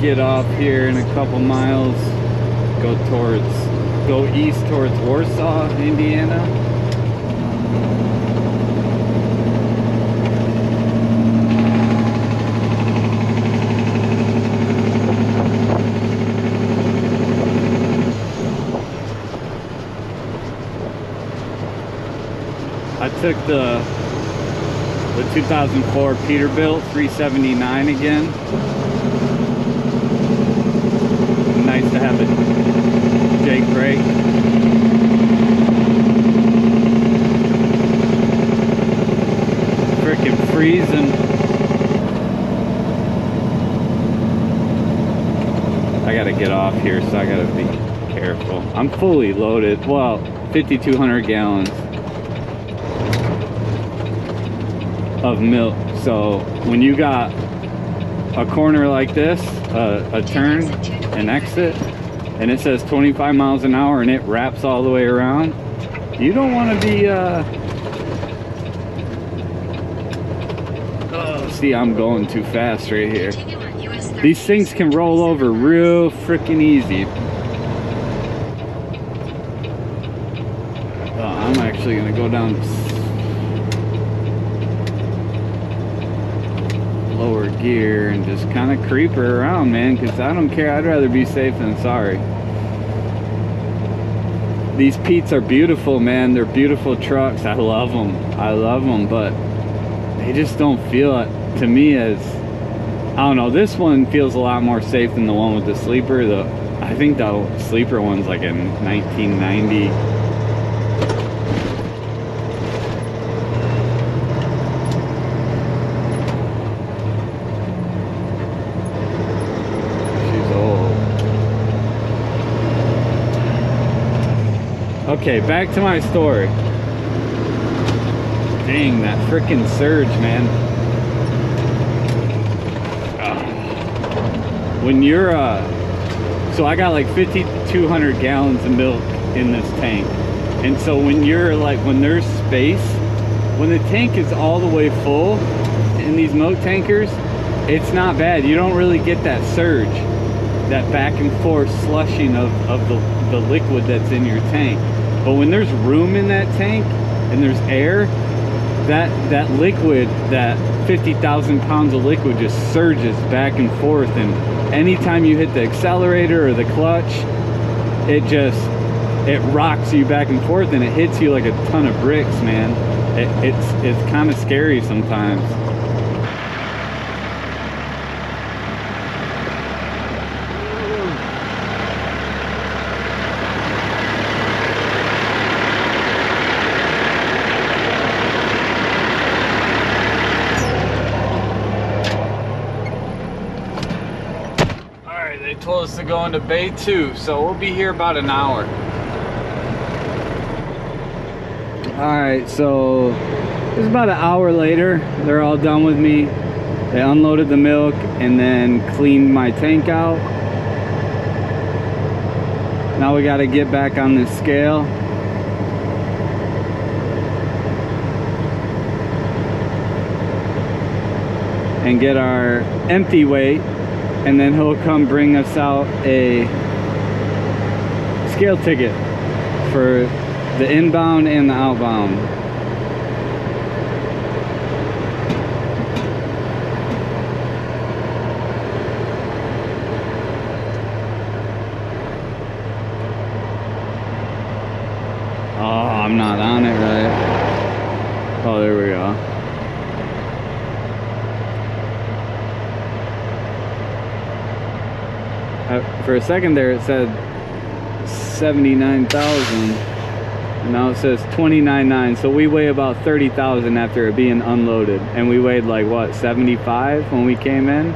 get off here in a couple miles, go east towards Warsaw, Indiana. I took the 2004 Peterbilt 379 again. Nice to have a Jake brake. Frickin' freezing. I gotta get off here, so I gotta be careful. I'm fully loaded. Well, 5,200 gallons of milk. So when you got a corner like this, a turn, an exit, and it says 25 miles an hour and it wraps all the way around, you don't want to be oh, see, I'm going too fast right here. These things can roll over real freaking easy. I'm actually gonna go down lower gear and just kind of creep her around, man, because I don't care. I'd rather be safe than sorry. These Petes are beautiful, man. They're beautiful trucks. I love them, but they just don't feel it to me as, I don't know, this one feels a lot more safe than the one with the sleeper. I think the sleeper one's like in 1990. Okay, back to my story. Dang, that freaking surge, man. When you're, so I got like 5,200 gallons of milk in this tank. And so when you're like, when there's space, when the tank is all the way full in these milk tankers, it's not bad. You don't really get that surge, that back and forth slushing of the liquid that's in your tank. But when there's room in that tank and there's air, that liquid, that 50,000 pounds of liquid just surges back and forth, and anytime you hit the accelerator or the clutch, it rocks you back and forth, and it hits you like a ton of bricks, man. It's kind of scary sometimes. They told us to go into Bay 2, so we'll be here about an hour. Alright, so it's about an hour later. They're all done with me. They unloaded the milk and then cleaned my tank out. Now we got to get back on this scale. And get our empty weight. And then he'll come bring us out a scale ticket for the inbound and the outbound. Oh, I'm not on it right. Oh, there we go. For a second there it said 79,000, and now it says 29.9. So we weigh about 30,000 after it being unloaded, and we weighed like what, 75 when we came in.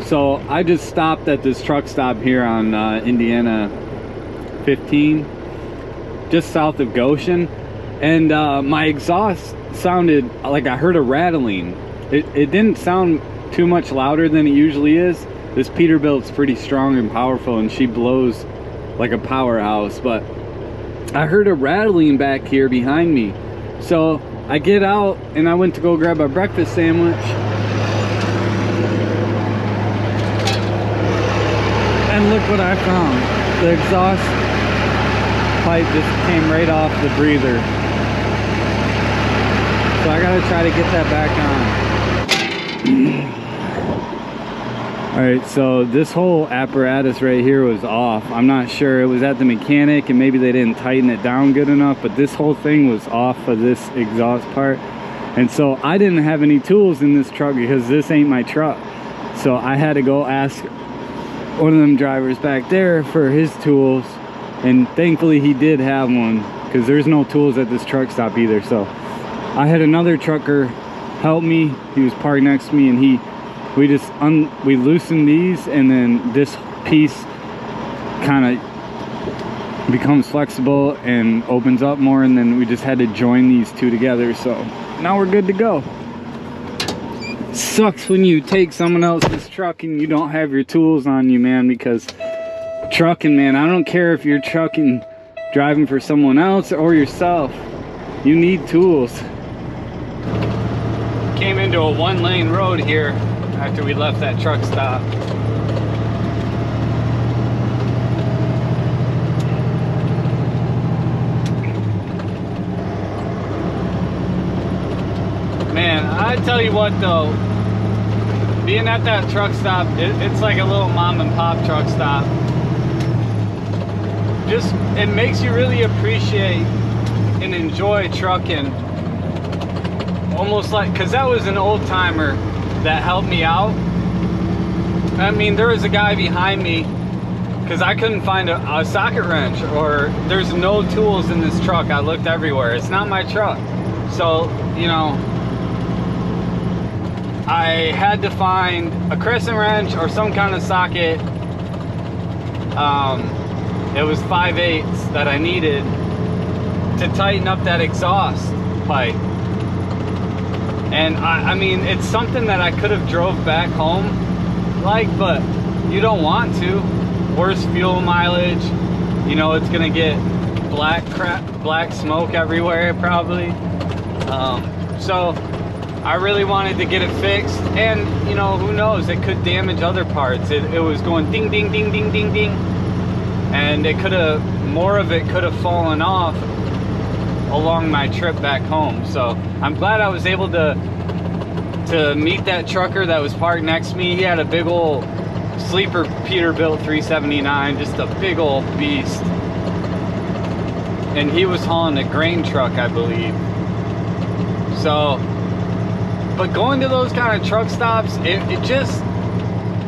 So I just stopped at this truck stop here on Indiana 15, just south of Goshen, and my exhaust sounded like I heard a rattling. It didn't sound too much louder than it usually is. This Peterbilt's pretty strong and powerful, and she blows like a powerhouse, but I heard a rattling back here behind me. So I get out and I went to go grab a breakfast sandwich, and look what I found. The exhaust pipe just came right off the breather. So I gotta try to get that back on. Alright, so this whole apparatus right here was off. I'm not sure, it was at the mechanic and maybe they didn't tighten it down good enough, but this whole thing was off of this exhaust part. And so I didn't have any tools in this truck because this ain't my truck. So I had to go ask one of them drivers back there for his tools, and thankfully he did have one, because there's no tools at this truck stop either. So I had another trucker help me. He was parked next to me, and we loosened these, and then this piece kind of becomes flexible and opens up more, and then we just had to join these two together. So now we're good to go. Sucks when you take someone else's truck and you don't have your tools on you, man, because trucking, man, I don't care if you're trucking, driving for someone else or yourself, you need tools. Came into a one-lane road here after we left that truck stop. Man, I tell you what though, being at that truck stop, it's like a little mom and pop truck stop. Just, it makes you really appreciate and enjoy trucking. Almost like, cause that was an old timer that helped me out. I mean, there was a guy behind me because I couldn't find a socket wrench, or there's no tools in this truck. I looked everywhere. It's not my truck. So, you know, I had to find a crescent wrench or some kind of socket. It was 5/8 that I needed to tighten up that exhaust pipe. And I mean, it's something that I could have drove back home, like, but you don't want to. Worse fuel mileage, you know, it's gonna get black smoke everywhere probably. So I really wanted to get it fixed, and you know, who knows, it could damage other parts. It was going ding ding ding ding ding ding, and it could have, more of it could have fallen off along my trip back home. So I'm glad I was able to meet that trucker that was parked next to me. He had a big old sleeper Peterbilt 379, just a big old beast, and he was hauling a grain truck, I believe. So, but going to those kind of truck stops, it just,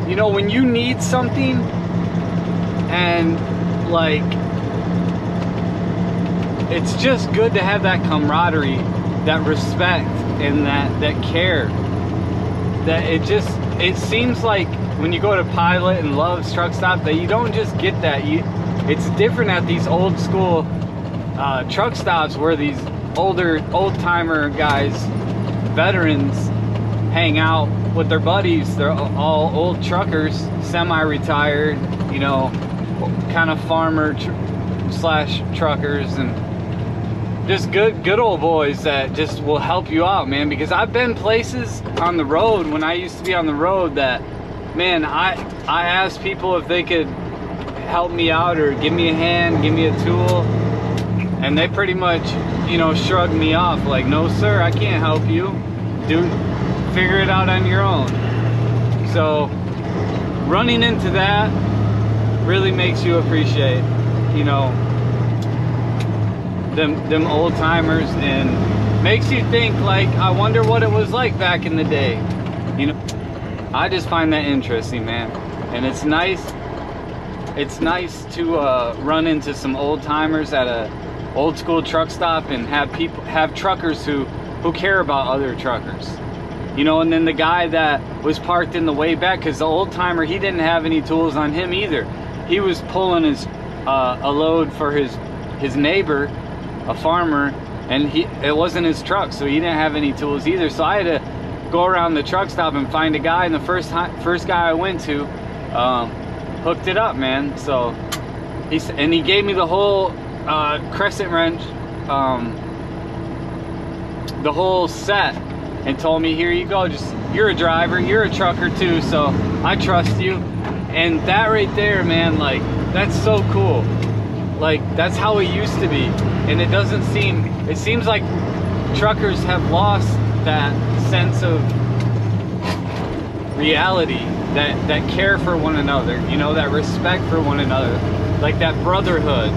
you know, when you need something, and like, it's just good to have that camaraderie, that respect, and that care. That it seems like when you go to Pilot and Love's truck stop, that you don't just get that. It's different at these old school truck stops where these old timer guys, veterans, hang out with their buddies. They're all old truckers, semi-retired, you know, kind of farmer slash truckers, and just good old boys that just will help you out, man. Because I've been places on the road when I used to be on the road that, man, I asked people if they could help me out or give me a hand, give me a tool, and they pretty much, you know, shrugged me off like, no sir, I can't help you, dude, figure it out on your own. So running into that really makes you appreciate, you know, them old timers, and makes you think, like, I wonder what it was like back in the day. You know, I just find that interesting, man. And it's nice to run into some old timers at a old school truck stop and have truckers who care about other truckers. You know, and then the guy that was parked in the way back, because the old timer, he didn't have any tools on him either. He was pulling his a load for his neighbor, a farmer, and it wasn't his truck, so he didn't have any tools either. So I had to go around the truck stop and find a guy, and the first guy I went to hooked it up, man. So he gave me the whole crescent wrench, the whole set, and told me, here you go, just, you're a driver, you're a trucker too, so I trust you. And that right there, man, like, that's so cool. Like, that's how it used to be. And it seems like truckers have lost that sense of reality, that care for one another, you know, that respect for one another, like that brotherhood.